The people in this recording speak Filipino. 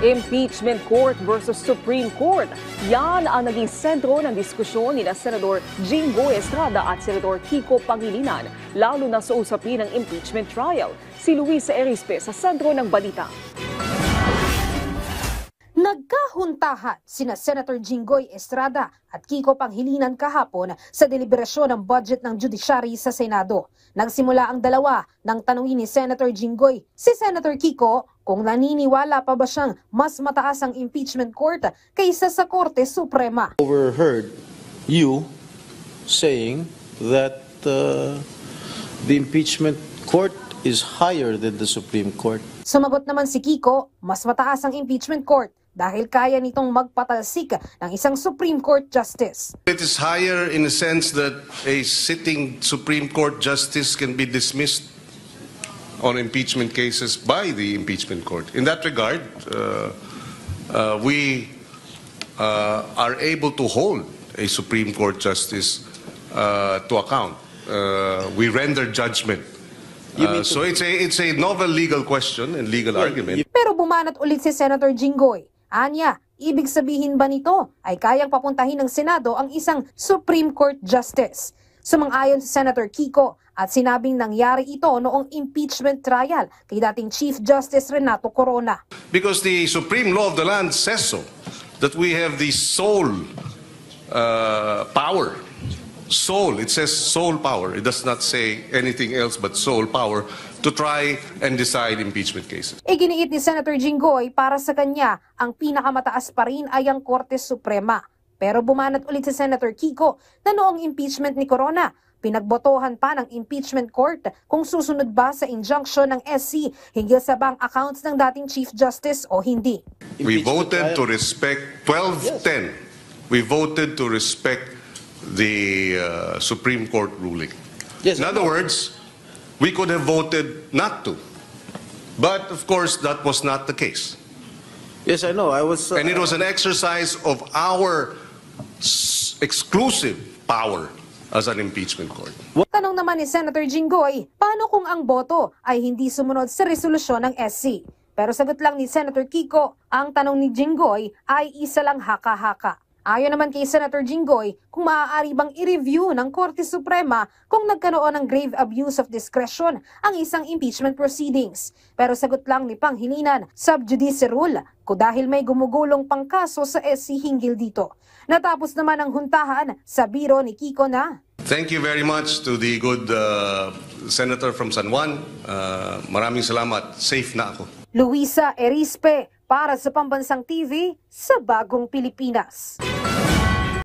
Impeachment Court versus Supreme Court. Yan ang naging sentro ng diskusyon ni Senador Jinggoy Estrada at Senador Kiko Pangilinan, lalo na sa usapin ng impeachment trial. Si Luisa Erispe sa sentro ng balita. Nagkahuntahan sina Senator Jinggoy Estrada at Kiko Pangilinan kahapon sa deliberasyon ng budget ng judiciary sa Senado. Nagsimula ang dalawa nang tanungin ni Senator Jinggoy si Senator Kiko kung naniniwala pa ba siyang mas mataas ang impeachment court kaysa sa Korte Suprema. Overheard you saying that the impeachment court is higher than the Supreme Court. Sumagot naman si Kiko, mas mataas ang impeachment court dahil kaya nitong magpatalsik ng isang Supreme Court Justice. It is higher in the sense that a sitting Supreme Court Justice can be dismissed on impeachment cases by the impeachment court. In that regard, we are able to hold a Supreme Court Justice to account. We render judgment. So it's a novel legal question and legal argument. Pero bumanat ulit si Senator Jinggoy. Anya, ibig sabihin ba nito ay kayang papuntahin ng Senado ang isang Supreme Court Justice? Sumang-ayon si Senator Kiko at sinabing nangyari ito noong impeachment trial kay dating Chief Justice Renato Corona. Because the supreme law of the land says so, that we have the sole power. Sole, it says sole power. It does not say anything else but sole power to try and decide impeachment cases. Iginiit ni Senator Jinggoy para sa kanya ang pinakamataas pa rin ay ang Korte Suprema. Pero bumanat ulit si Senator Kiko na noong impeachment ni Corona, pinagbotohan pa ng impeachment court kung susunod ba sa injunction ng SC hinggil sa bank accounts ng dating Chief Justice o hindi. We voted to respect 1210. We voted to respect the Supreme Court ruling. Yes, in other words, we could have voted not to. But of course, that was not the case. Yes, I know. And it was an exercise of our exclusive power as an impeachment court. Tanong naman ni Senator Jinggoy, paano kung ang boto ay hindi sumunod sa resolusyon ng SC? Pero sagot lang ni Senator Kiko, ang tanong ni Jinggoy ay isa lang haka-haka. Ayon naman kay Senator Jinggoy kung maaari bang i-review ng Korte Suprema kung nagkaroon ng grave abuse of discretion ang isang impeachment proceedings. Pero sagot lang ni Pangilinan, sub judice rule, kung dahil may gumugulong pang kaso sa SC hinggil dito. Natapos naman ang huntahan sa biro ni Kiko na. Thank you very much to the good senator from San Juan. Maraming salamat. Safe na ako. Luisa Erispe para sa Pambansang TV sa Bagong Pilipinas.